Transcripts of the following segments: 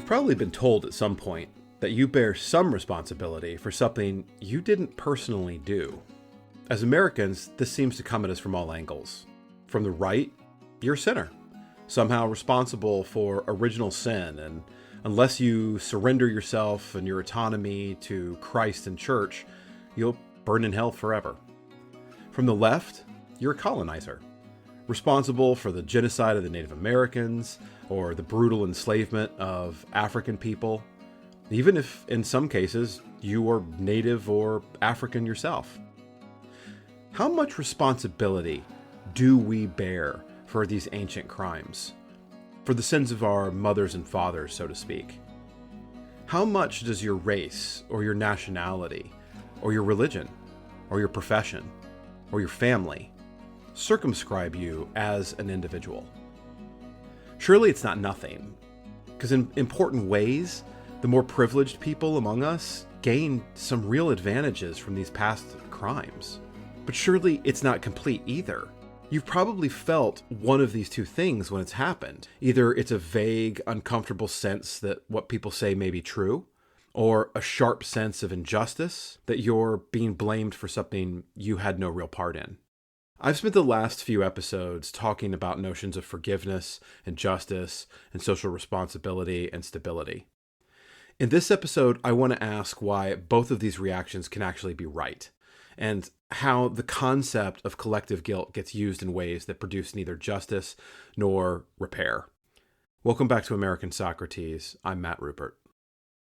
probably been told at some point that you bear some responsibility for something you didn't personally do. As Americans, this seems to come at us from all angles. From the right, you're a sinner, somehow responsible for original sin, and unless you surrender yourself and your autonomy to Christ and church, you'll burn in hell forever. From the left, you're a colonizer, responsible for the genocide of the Native Americans or the brutal enslavement of African people, even if in some cases you were Native or African yourself. How much responsibility do we bear for these ancient crimes, for the sins of our mothers and fathers, so to speak? How much does your race or your nationality or your religion or your profession or your family circumscribe you as an individual? Surely it's not nothing, because in important ways, the more privileged people among us gain some real advantages from these past crimes. But surely it's not complete either. You've probably felt one of these two things when it's happened. Either it's a vague, uncomfortable sense that what people say may be true, or a sharp sense of injustice that you're being blamed for something you had no real part in. I've spent the last few episodes talking about notions of forgiveness and justice and social responsibility and stability. In this episode, I want to ask why both of these reactions can actually be right, and how the concept of collective guilt gets used in ways that produce neither justice nor repair. Welcome back to American Socrates. I'm Matt Rupert.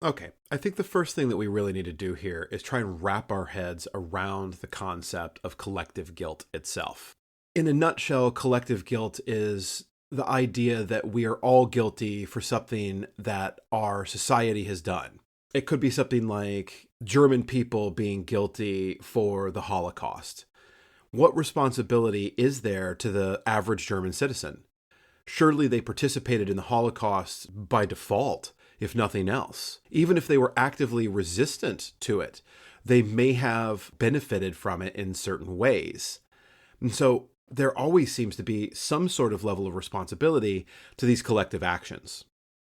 Okay, I think the first thing that we really need to do here is try and wrap our heads around the concept of collective guilt itself. In a nutshell, collective guilt is the idea that we are all guilty for something that our society has done. It could be something like German people being guilty for the Holocaust. What responsibility is there to the average German citizen? Surely they participated in the Holocaust by default, if nothing else. Even if they were actively resistant to it, they may have benefited from it in certain ways. And so there always seems to be some sort of level of responsibility to these collective actions.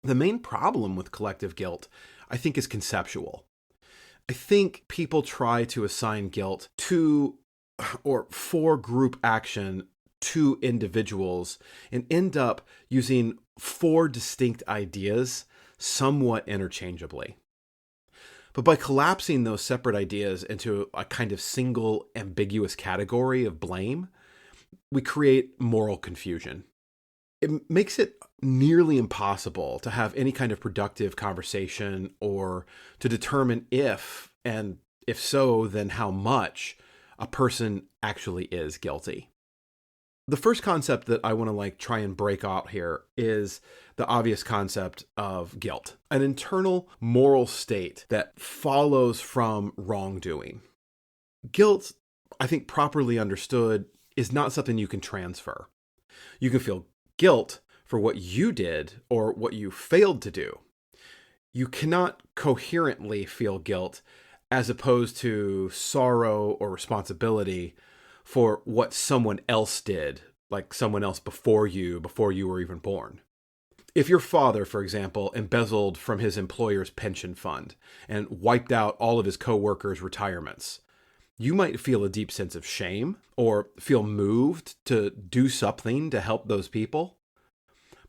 The main problem with collective guilt, I think, is conceptual. I think people try to assign guilt to or for group action to individuals and end up using four distinct ideas somewhat interchangeably. But by collapsing those separate ideas into a kind of single ambiguous category of blame, we create moral confusion. It makes it nearly impossible to have any kind of productive conversation or to determine if, and if so, then how much a person actually is guilty. The first concept that I want to try and break out here is the obvious concept of guilt, an internal moral state that follows from wrongdoing. Guilt, I think properly understood, is not something you can transfer. You can feel guilt for what you did or what you failed to do. You cannot coherently feel guilt as opposed to sorrow or responsibility for what someone else did, like someone else before you were even born. If your father, for example, embezzled from his employer's pension fund and wiped out all of his coworkers' retirements, you might feel a deep sense of shame or feel moved to do something to help those people.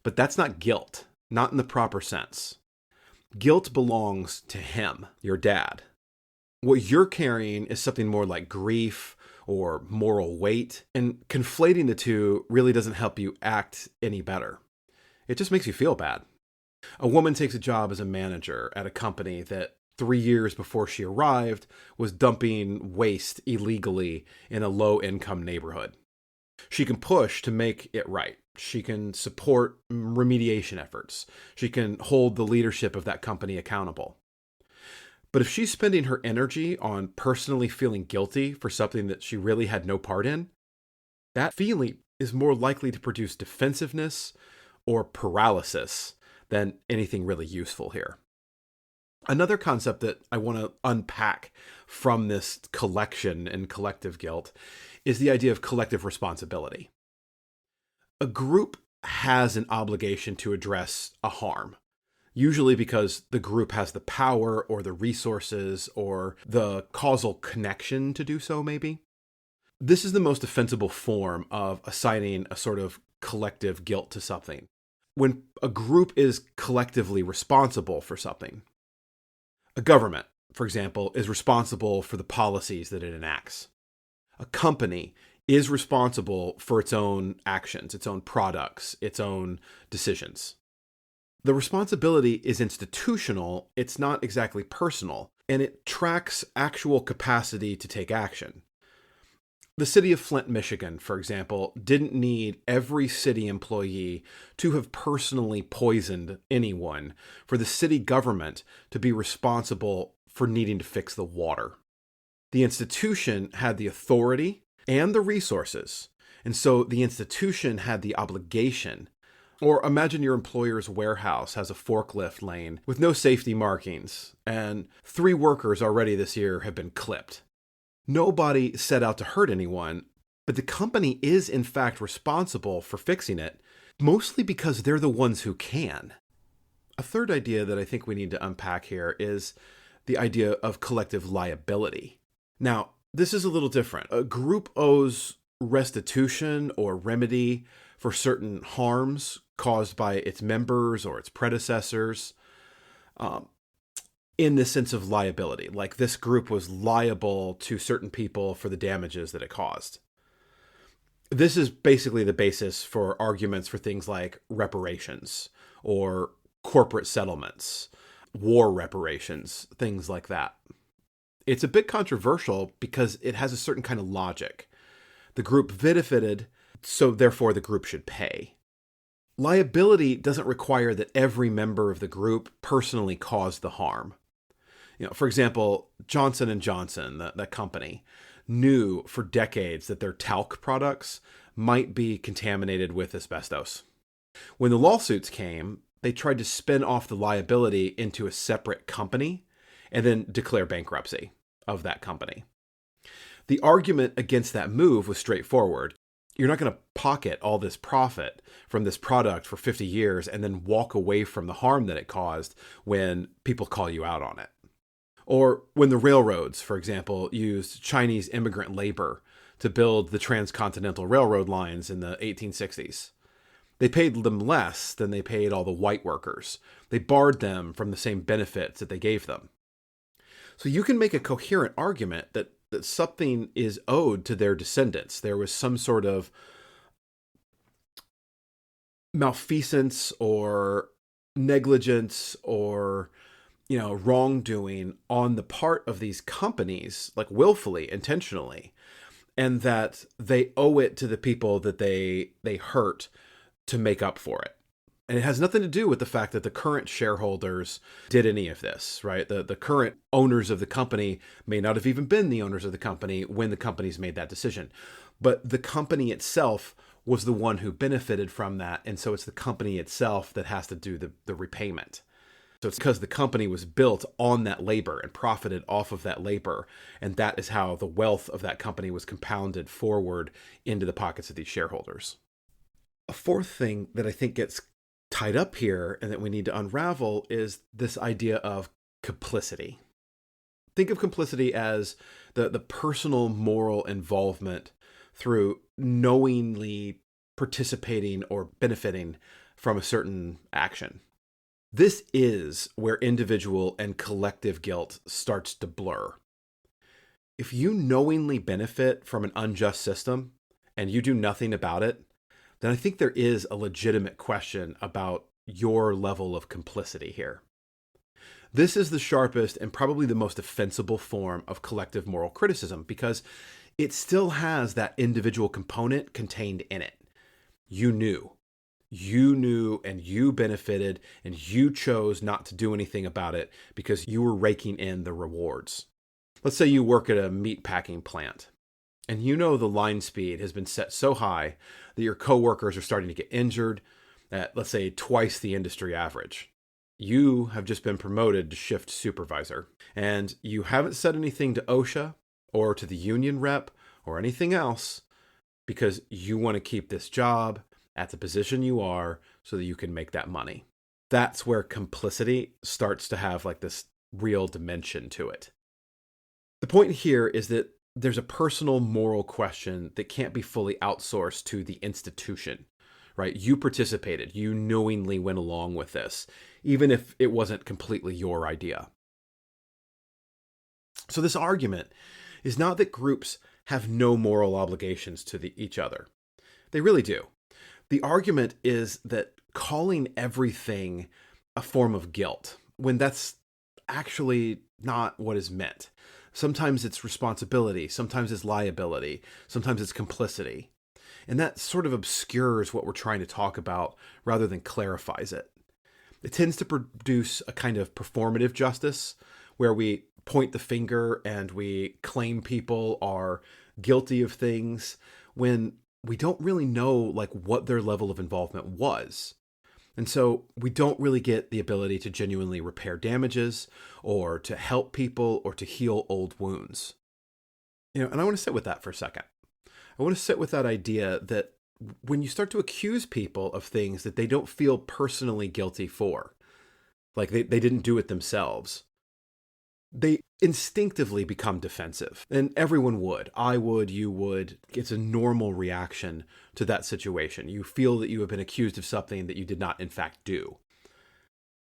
But that's not guilt, not in the proper sense. Guilt belongs to him, your dad. What you're carrying is something more like grief or moral weight, and conflating the two really doesn't help you act any better. It just makes you feel bad. A woman takes a job as a manager at a company that 3 years before she arrived was dumping waste illegally in a low-income neighborhood. She can push to make it right. She can support remediation efforts. She can hold the leadership of that company accountable. But if she's spending her energy on personally feeling guilty for something that she really had no part in, that feeling is more likely to produce defensiveness or paralysis than anything really useful here. Another concept that I want to unpack from this collection and collective guilt is the idea of collective responsibility. A group has an obligation to address a harm. usually because the group has the power or the resources or the causal connection to do so, maybe. This is the most defensible form of assigning a sort of collective guilt to something. When a group is collectively responsible for something. A government, for example, is responsible for the policies that it enacts. A company is responsible for its own actions, its own products, its own decisions. The responsibility is institutional, it's not exactly personal, and it tracks actual capacity to take action. The city of Flint, Michigan, for example, didn't need every city employee to have personally poisoned anyone for the city government to be responsible for needing to fix the water. The institution had the authority and the resources, and so the institution had the obligation. Or imagine your employer's warehouse has a forklift lane with no safety markings, and 3 workers already this year have been clipped. Nobody set out to hurt anyone, but the company is in fact responsible for fixing it, mostly because they're the ones who can. A third idea that I think we need to unpack here is the idea of collective liability. Now, this is a little different. A group owes restitution or remedy for certain harms caused by its members or its predecessors. In the sense of liability, like this group was liable to certain people for the damages that it caused. This is basically the basis for arguments for things like reparations or corporate settlements, war reparations, things like that. It's a bit controversial because it has a certain kind of logic. The group benefited, so therefore the group should pay. Liability doesn't require that every member of the group personally caused the harm. For example, Johnson & Johnson, that company, knew for decades that their talc products might be contaminated with asbestos. When the lawsuits came, they tried to spin off the liability into a separate company and then declare bankruptcy of that company. The argument against that move was straightforward. You're not going to pocket all this profit from this product for 50 years and then walk away from the harm that it caused when people call you out on it. Or when the railroads, for example, used Chinese immigrant labor to build the transcontinental railroad lines in the 1860s. They paid them less than they paid all the white workers. They barred them from the same benefits that they gave them. So you can make a coherent argument that something is owed to their descendants. There was some sort of malfeasance or negligence or wrongdoing on the part of these companies, like willfully, intentionally, and that they owe it to the people that they hurt to make up for it. And it has nothing to do with the fact that the current shareholders did any of this, right? The current owners of the company may not have even been the owners of the company when the companies made that decision. But the company itself was the one who benefited from that. And so it's the company itself that has to do the repayment. So it's because the company was built on that labor and profited off of that labor. And that is how the wealth of that company was compounded forward into the pockets of these shareholders. A fourth thing that I think gets tied up here and that we need to unravel is this idea of complicity. Think of complicity as the personal moral involvement through knowingly participating or benefiting from a certain action. This is where individual and collective guilt starts to blur. If you knowingly benefit from an unjust system and you do nothing about it, then I think there is a legitimate question about your level of complicity here. This is the sharpest and probably the most defensible form of collective moral criticism because it still has that individual component contained in it. You knew and you benefited and you chose not to do anything about it because you were raking in the rewards. Let's say you work at a meat packing plant and you know the line speed has been set so high that your coworkers are starting to get injured at, let's say, twice the industry average. You have just been promoted to shift supervisor and you haven't said anything to OSHA or to the union rep or anything else because you want to keep this job at the position you are so that you can make that money. That's where complicity starts to have like this real dimension to it. The point here is that there's a personal moral question that can't be fully outsourced to the institution, right? You participated, you knowingly went along with this, even if it wasn't completely your idea. So this argument is not that groups have no moral obligations to each other. They really do. The argument is that calling everything a form of guilt, when that's actually not what is meant. Sometimes it's responsibility, sometimes it's liability, sometimes it's complicity. And that sort of obscures what we're trying to talk about rather than clarifies it. It tends to produce a kind of performative justice where we point the finger and we claim people are guilty of things when we don't really know like what their level of involvement was. And so we don't really get the ability to genuinely repair damages or to help people or to heal old wounds. And I want to sit with that for a second. I want to sit with that idea that when you start to accuse people of things that they don't feel personally guilty for, like they didn't do it themselves, they instinctively become defensive. And everyone would. I would, you would. It's a normal reaction to that situation. You feel that you have been accused of something that you did not in fact do.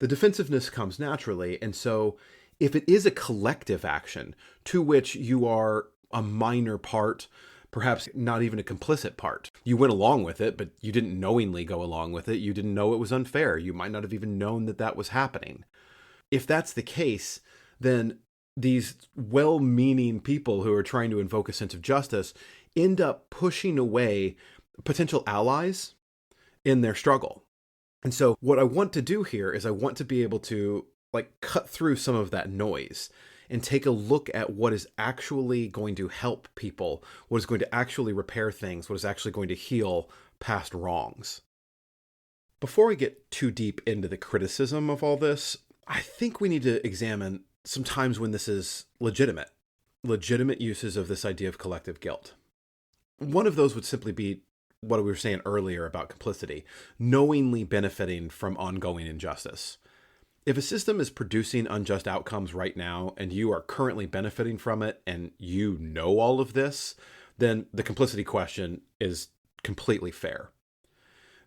The defensiveness comes naturally. And so if it is a collective action to which you are a minor part, perhaps not even a complicit part, you went along with it, but you didn't knowingly go along with it. You didn't know it was unfair. You might not have even known that that was happening. If that's the case, then these well-meaning people who are trying to invoke a sense of justice end up pushing away potential allies in their struggle. And so what I want to do here is I want to be able to like cut through some of that noise and take a look at what is actually going to help people, what is going to actually repair things, what is actually going to heal past wrongs. Before I get too deep into the criticism of all this, I think we need to examine some times when this is legitimate uses of this idea of collective guilt. One of those would simply be what we were saying earlier about complicity, knowingly benefiting from ongoing injustice. If a system is producing unjust outcomes right now and you are currently benefiting from it and you know all of this, then the complicity question is completely fair.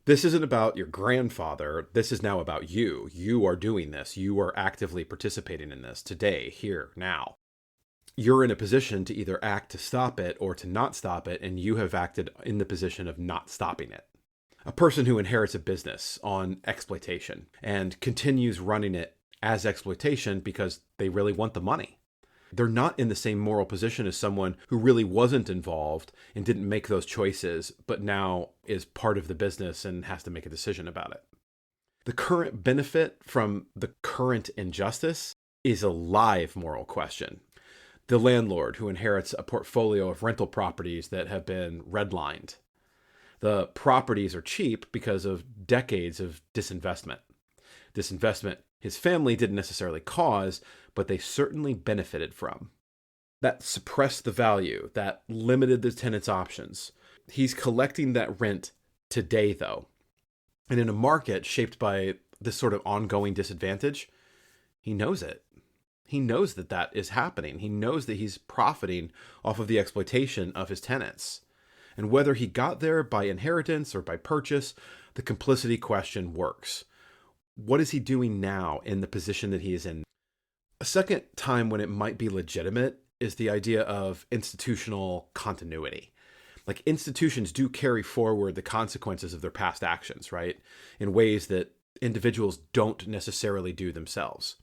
This isn't about your grandfather. This is now about you. You are doing this. You are actively participating in this today, here, now. You're in a position to either act to stop it or to not stop it, and you have acted in the position of not stopping it. A person who inherits a business on exploitation and continues running it as exploitation because they really want the money. They're not in the same moral position as someone who really wasn't involved and didn't make those choices, but now is part of the business and has to make a decision about it. The current benefit from the current injustice is a live moral question. The landlord who inherits a portfolio of rental properties that have been redlined. The properties are cheap because of decades of disinvestment. Disinvestment his family didn't necessarily cause, but they certainly benefited from. That suppressed the value, that limited the tenant's options. He's collecting that rent today, though. And in a market shaped by this sort of ongoing disadvantage, he knows it. He knows that that is happening. He knows that he's profiting off of the exploitation of his tenants. And whether he got there by inheritance or by purchase, the complicity question works. What is he doing now in the position that he is in? A second time when it might be legitimate is the idea of institutional continuity. Like institutions do carry forward the consequences of their past actions, right? In ways that individuals don't necessarily do themselves.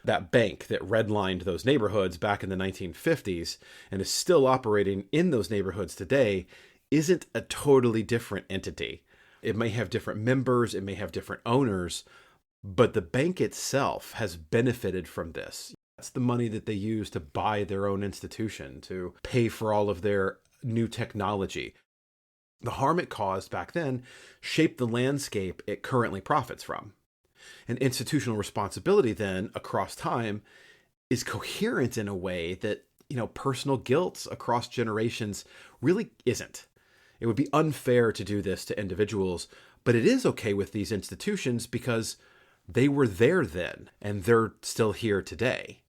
That bank that redlined those neighborhoods back in the 1950s and is still operating in those neighborhoods today isn't a totally different entity. It may have different members, it may have different owners, but the bank itself has benefited from this. That's the money that they use to buy their own institution, to pay for all of their new technology. The harm it caused back then shaped the landscape it currently profits from. And institutional responsibility then, across time, is coherent in a way that, personal guilt across generations really isn't. It would be unfair to do this to individuals, but it is okay with these institutions because They were there then, and they're still here today.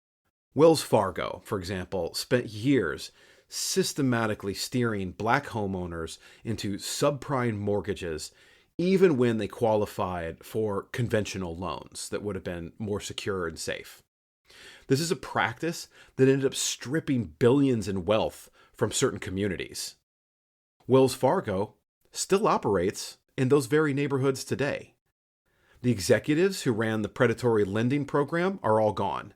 Wells Fargo, for example, spent years systematically steering black homeowners into subprime mortgages, even when they qualified for conventional loans that would have been more secure and safe. This is a practice that ended up stripping billions in wealth from certain communities. Wells Fargo still operates in those very neighborhoods today. The executives who ran the predatory lending program are all gone,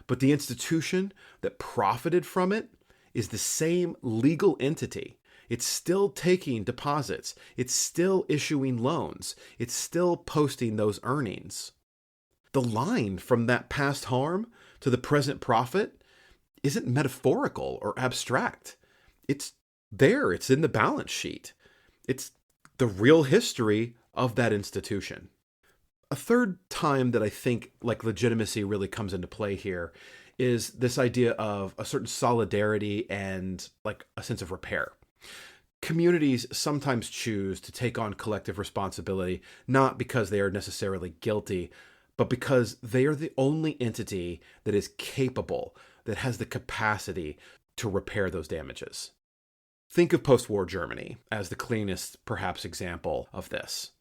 but the institution that profited from it is the same legal entity. It's still taking deposits. It's still issuing loans. It's still posting those earnings. The line from that past harm to the present profit isn't metaphorical or abstract. It's there. It's in the balance sheet. It's the real history of that institution. A third time that I think legitimacy really comes into play here is this idea of a certain solidarity and a sense of repair. Communities sometimes choose to take on collective responsibility, not because they are necessarily guilty, but because they are the only entity that is capable, that has the capacity to repair those damages. Think of post-war Germany as the cleanest, perhaps, example of this.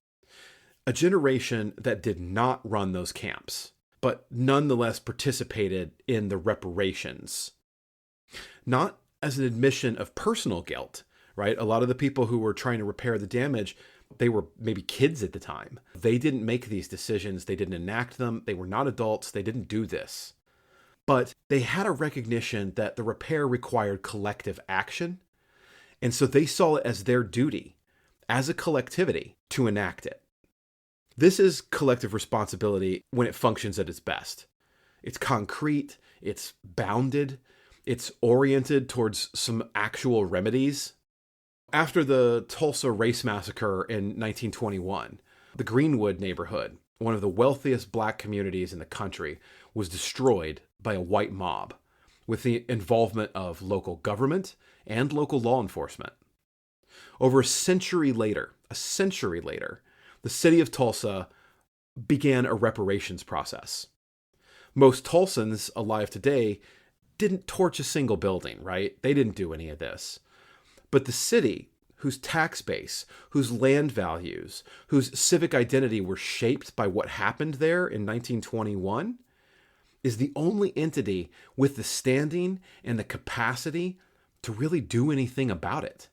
A generation that did not run those camps, but nonetheless participated in the reparations. Not as an admission of personal guilt, right? A lot of the people who were trying to repair the damage, they were maybe kids at the time. They didn't make these decisions. They didn't enact them. They were not adults. They didn't do this. But they had a recognition that the repair required collective action. And so they saw it as their duty, as a collectivity, to enact it. This is collective responsibility when it functions at its best. It's concrete, it's bounded, it's oriented towards some actual remedies. After the Tulsa race massacre in 1921, the Greenwood neighborhood, one of the wealthiest black communities in the country, was destroyed by a white mob with the involvement of local government and local law enforcement. Over a century later, the city of Tulsa began a reparations process. Most Tulsans alive today didn't torch a single building, right? They didn't do any of this. But the city, whose tax base, whose land values, whose civic identity were shaped by what happened there in 1921, is the only entity with the standing and the capacity to really do anything about it.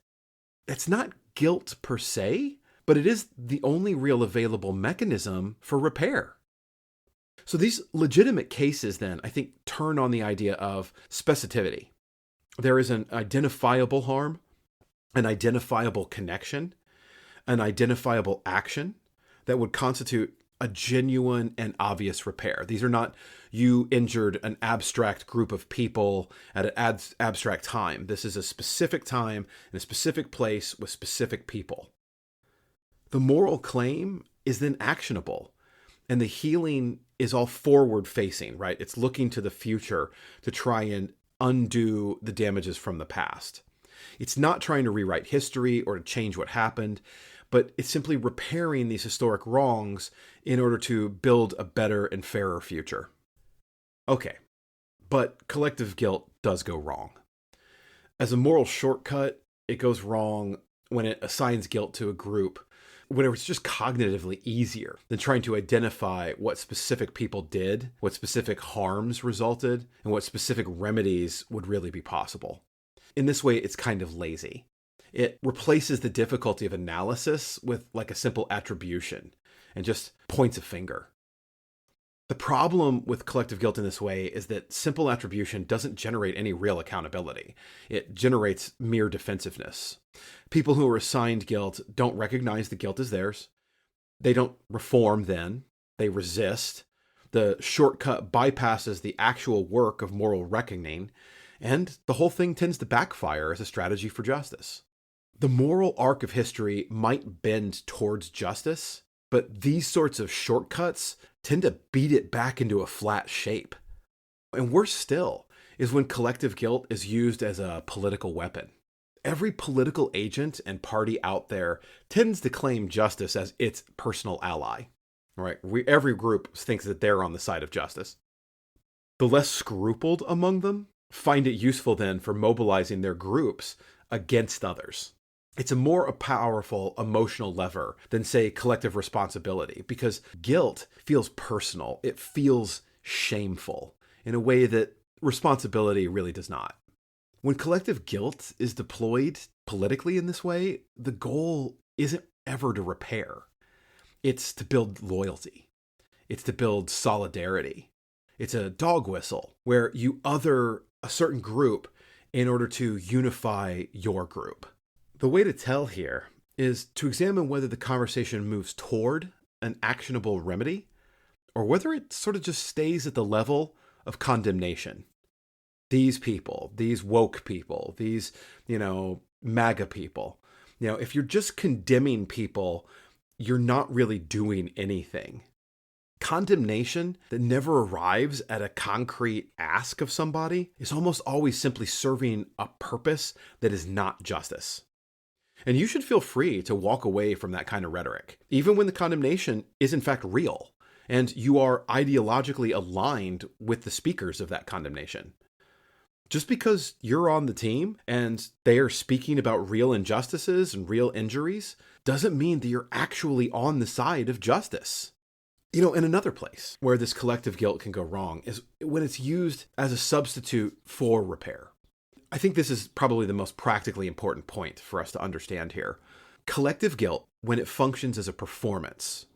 It's not guilt per se, but it is the only real available mechanism for repair. So these legitimate cases then, I think, turn on the idea of specificity. There is an identifiable harm, an identifiable connection, an identifiable action that would constitute a genuine and obvious repair. These are not you injured an abstract group of people at an abstract time. This is a specific time in a specific place with specific people. The moral claim is then actionable, and the healing is all forward-facing, right? It's looking to the future to try and undo the damages from the past. It's not trying to rewrite history or to change what happened, but it's simply repairing these historic wrongs in order to build a better and fairer future. Okay, but collective guilt does go wrong. As a moral shortcut, it goes wrong when it assigns guilt to a group, when it's just cognitively easier than trying to identify what specific people did, what specific harms resulted, and what specific remedies would really be possible. In this way, it's kind of lazy. It replaces the difficulty of analysis with a simple attribution and just points a finger. The problem with collective guilt in this way is that simple attribution doesn't generate any real accountability. It generates mere defensiveness. People who are assigned guilt don't recognize the guilt as theirs. They don't reform then. They resist. The shortcut bypasses the actual work of moral reckoning, and the whole thing tends to backfire as a strategy for justice. The moral arc of history might bend towards justice, but these sorts of shortcuts tend to beat it back into a flat shape. And worse still is when collective guilt is used as a political weapon. Every political agent and party out there tends to claim justice as its personal ally. right? Every group thinks that they're on the side of justice. The less scrupled among them find it useful then for mobilizing their groups against others. It's a more powerful emotional lever than, say, collective responsibility, because guilt feels personal. It feels shameful in a way that responsibility really does not. When collective guilt is deployed politically in this way, the goal isn't ever to repair. It's to build loyalty. It's to build solidarity. It's a dog whistle where you other a certain group in order to unify your group. The way to tell here is to examine whether the conversation moves toward an actionable remedy or whether it sort of just stays at the level of condemnation. These people, these woke people, these, MAGA people, if you're just condemning people, you're not really doing anything. Condemnation that never arrives at a concrete ask of somebody is almost always simply serving a purpose that is not justice. And you should feel free to walk away from that kind of rhetoric, even when the condemnation is in fact real, and you are ideologically aligned with the speakers of that condemnation. Just because you're on the team and they are speaking about real injustices and real injuries doesn't mean that you're actually on the side of justice. In another place where this collective guilt can go wrong is when it's used as a substitute for repair. I think this is probably the most practically important point for us to understand here. Collective guilt, when it functions as a performance,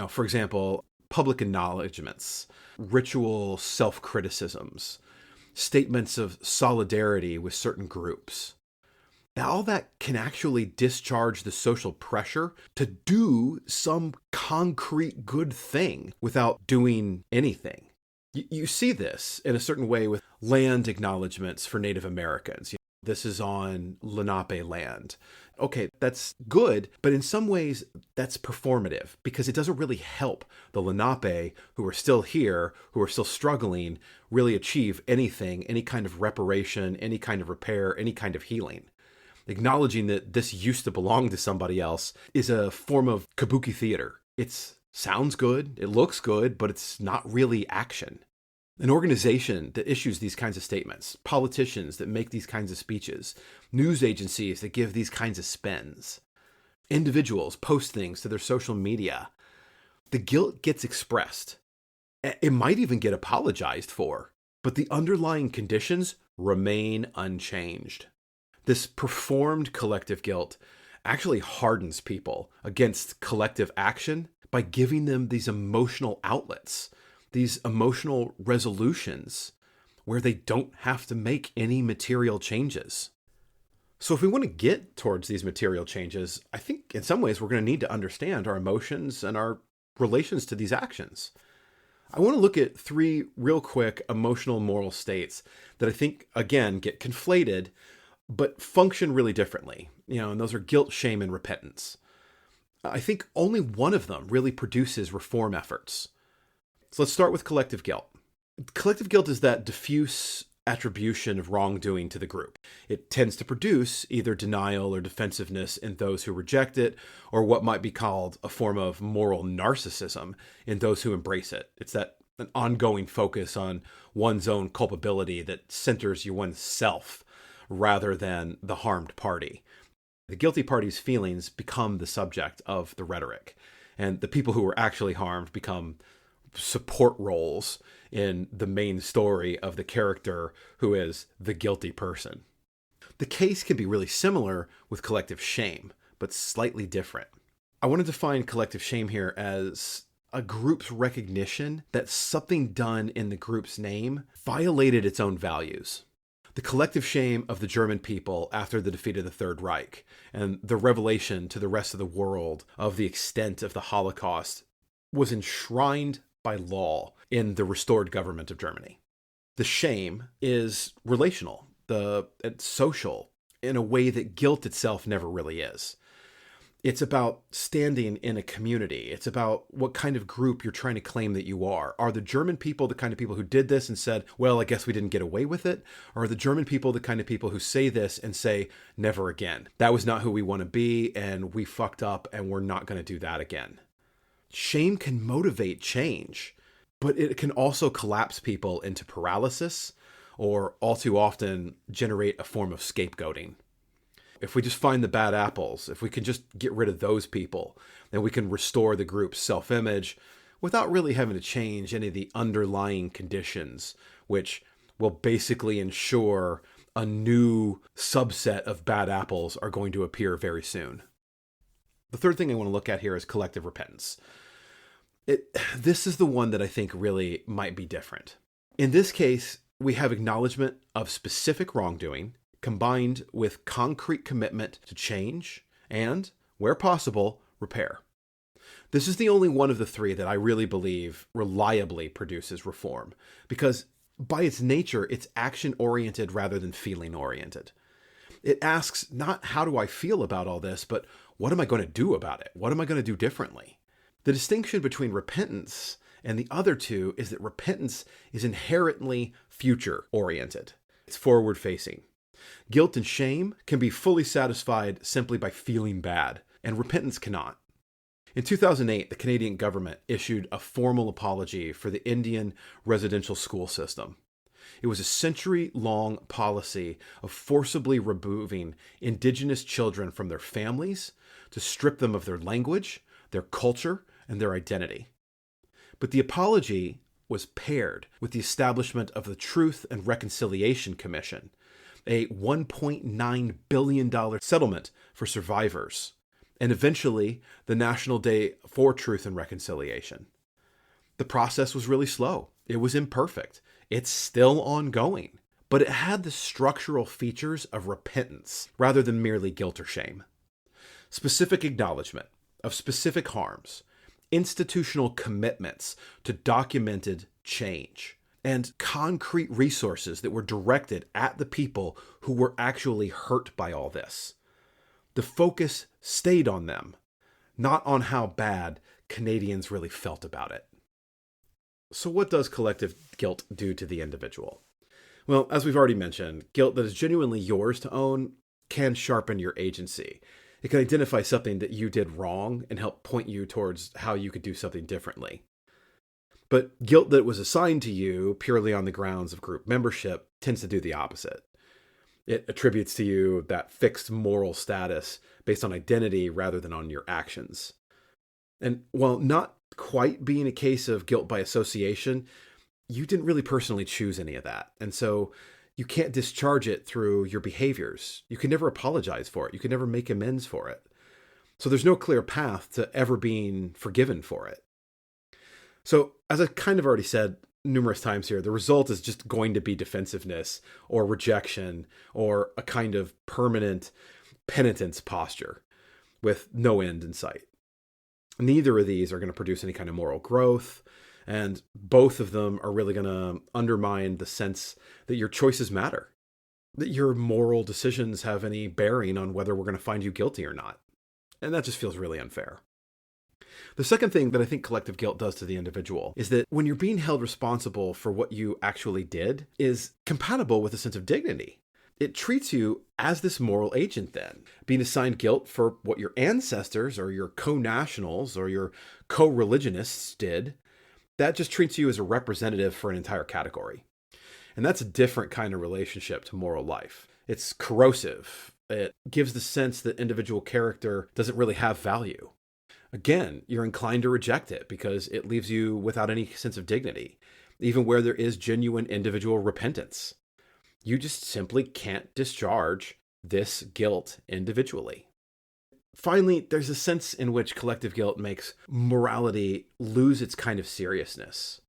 for example, public acknowledgements, ritual self-criticisms, statements of solidarity with certain groups, all that can actually discharge the social pressure to do some concrete good thing without doing anything. You see this in a certain way with land acknowledgements for Native Americans. This is on Lenape land. Okay, that's good, but in some ways that's performative because it doesn't really help the Lenape who are still here, who are still struggling, really achieve anything, any kind of reparation, any kind of repair, any kind of healing. Acknowledging that this used to belong to somebody else is a form of kabuki theater. It sounds good, it looks good, but it's not really action. An organization that issues these kinds of statements, politicians that make these kinds of speeches, news agencies that give these kinds of spins, individuals post things to their social media, the guilt gets expressed. It might even get apologized for, but the underlying conditions remain unchanged. This performed collective guilt actually hardens people against collective action by giving them these emotional outlets, these emotional resolutions where they don't have to make any material changes. So if we want to get towards these material changes, I think in some ways we're going to need to understand our emotions and our relations to these actions. I want to look at 3 real quick emotional moral states that I think, again, get conflated but function really differently, and those are guilt, shame, and repentance. I think only one of them really produces reform efforts. So let's start with collective guilt. Collective guilt is that diffuse attribution of wrongdoing to the group. It tends to produce either denial or defensiveness in those who reject it, or what might be called a form of moral narcissism in those who embrace it. It's an ongoing focus on one's own culpability that centers you one's self rather than the harmed party. The guilty party's feelings become the subject of the rhetoric, and the people who were actually harmed become support roles in the main story of the character who is the guilty person. The case can be really similar with collective shame, but slightly different. I want to define collective shame here as a group's recognition that something done in the group's name violated its own values. The collective shame of the German people after the defeat of the Third Reich and the revelation to the rest of the world of the extent of the Holocaust was enshrined by law in the restored government of Germany. The shame is relational, it's social, in a way that guilt itself never really is. It's about standing in a community. It's about what kind of group you're trying to claim that you are. Are the German people the kind of people who did this and said, well, I guess we didn't get away with it? Or are the German people the kind of people who say this and say, never again? That was not who we want to be, and we fucked up, and we're not going to do that again. Shame can motivate change, but it can also collapse people into paralysis or all too often generate a form of scapegoating. If we just find the bad apples, if we can just get rid of those people, then we can restore the group's self-image without really having to change any of the underlying conditions, which will basically ensure a new subset of bad apples are going to appear very soon. The third thing I want to look at here is collective repentance. This is the one that I think really might be different. In this case, we have acknowledgement of specific wrongdoing combined with concrete commitment to change and, where possible, repair. This is the only one of the three that I really believe reliably produces reform, because by its nature, it's action-oriented rather than feeling-oriented. It asks not how do I feel about all this, but what am I going to do about it? What am I going to do differently? The distinction between repentance and the other two is that repentance is inherently future-oriented. It's forward-facing. Guilt and shame can be fully satisfied simply by feeling bad, and repentance cannot. In 2008, the Canadian government issued a formal apology for the Indian residential school system. It was a century-long policy of forcibly removing Indigenous children from their families to strip them of their language, their culture, and their identity. But the apology was paired with the establishment of the Truth and Reconciliation Commission, a $1.9 billion settlement for survivors, and eventually the National Day for Truth and Reconciliation. The process was really slow. It was imperfect. It's still ongoing, but it had the structural features of repentance rather than merely guilt or shame. Specific acknowledgement of specific harms, institutional commitments to documented change, and concrete resources that were directed at the people who were actually hurt by all this. The focus stayed on them, not on how bad Canadians really felt about it. So what does collective guilt do to the individual? Well, as we've already mentioned, guilt that is genuinely yours to own can sharpen your agency. It can identify something that you did wrong and help point you towards how you could do something differently. But guilt that was assigned to you purely on the grounds of group membership tends to do the opposite. It attributes to you that fixed moral status based on identity rather than on your actions. And while not quite being a case of guilt by association, you didn't really personally choose any of that. And so you can't discharge it through your behaviors. You can never apologize for it. You can never make amends for it. So there's no clear path to ever being forgiven for it. So as I kind of already said numerous times here, the result is just going to be defensiveness or rejection or a kind of permanent penitence posture with no end in sight. Neither of these are going to produce any kind of moral growth, and both of them are really going to undermine the sense that your choices matter, that your moral decisions have any bearing on whether we're going to find you guilty or not. And that just feels really unfair. The second thing that I think collective guilt does to the individual is that when you're being held responsible for what you actually did is compatible with a sense of dignity. It treats you as this moral agent then. Being assigned guilt for what your ancestors or your co-nationals or your co-religionists did, that just treats you as a representative for an entire category. And that's a different kind of relationship to moral life. It's corrosive. It gives the sense that individual character doesn't really have value. Again, you're inclined to reject it because it leaves you without any sense of dignity, even where there is genuine individual repentance. You just simply can't discharge this guilt individually. Finally, there's a sense in which collective guilt makes morality lose its kind of seriousness.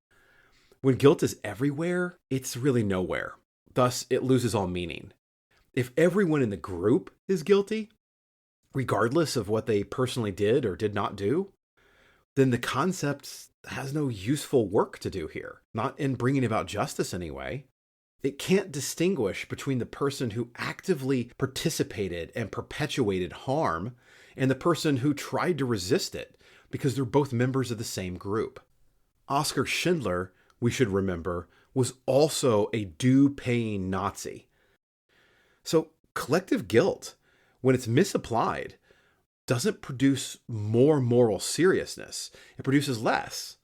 When guilt is everywhere, it's really nowhere. Thus, it loses all meaning. If everyone in the group is guilty, regardless of what they personally did or did not do, then the concept has no useful work to do here, not in bringing about justice anyway. It can't distinguish between the person who actively participated and perpetuated harm and the person who tried to resist it because they're both members of the same group. Oskar Schindler, we should remember, was also a due-paying Nazi. So collective guilt, when it's misapplied, doesn't produce more moral seriousness. It produces less,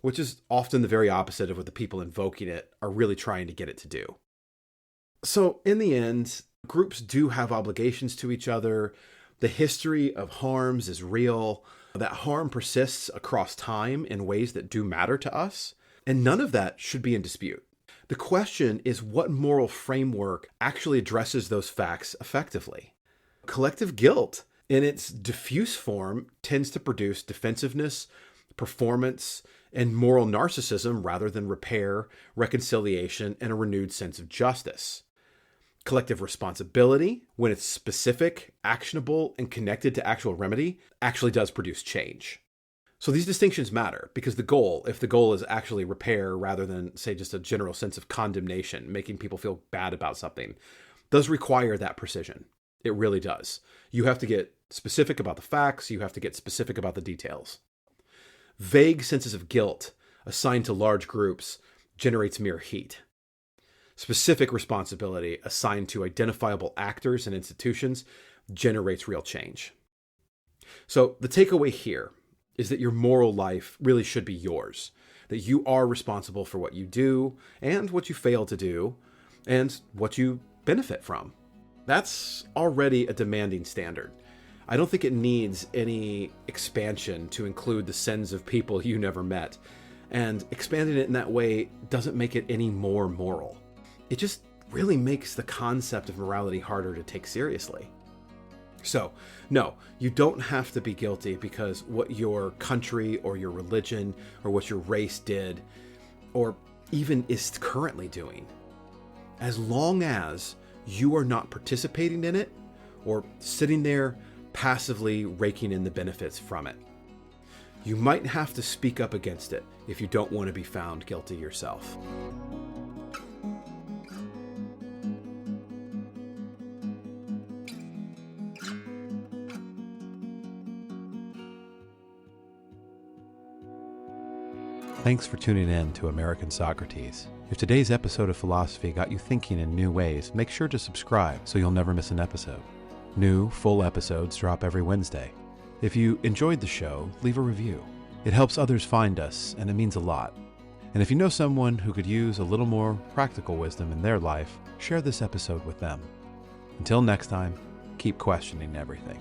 which is often the very opposite of what the people invoking it are really trying to get it to do. So in the end, groups do have obligations to each other. The history of harms is real. That harm persists across time in ways that do matter to us. And none of that should be in dispute. The question is what moral framework actually addresses those facts effectively. Collective guilt, in its diffuse form, tends to produce defensiveness, performance, and moral narcissism rather than repair, reconciliation, and a renewed sense of justice. Collective responsibility, when it's specific, actionable, and connected to actual remedy, actually does produce change. So these distinctions matter because if the goal is actually repair rather than, say, just a general sense of condemnation, making people feel bad about something, does require that precision. It really does. You have to get specific about the facts. You have to get specific about the details. Vague senses of guilt assigned to large groups generates mere heat. Specific responsibility assigned to identifiable actors and institutions generates real change. So the takeaway here is that your moral life really should be yours, that you are responsible for what you do and what you fail to do and what you benefit from. That's already a demanding standard. I don't think it needs any expansion to include the sins of people you never met, and expanding it in that way doesn't make it any more moral. It just really makes the concept of morality harder to take seriously. So, no, you don't have to be guilty because what your country or your religion or what your race did or even is currently doing. As long as you are not participating in it or sitting there passively raking in the benefits from it. You might have to speak up against it if you don't want to be found guilty yourself. Thanks for tuning in to American Socrates. If today's episode of Philosophy got you thinking in new ways, make sure to subscribe so you'll never miss an episode. New, full episodes drop every Wednesday. If you enjoyed the show, leave a review. It helps others find us, and it means a lot. And if you know someone who could use a little more practical wisdom in their life, share this episode with them. Until next time, keep questioning everything.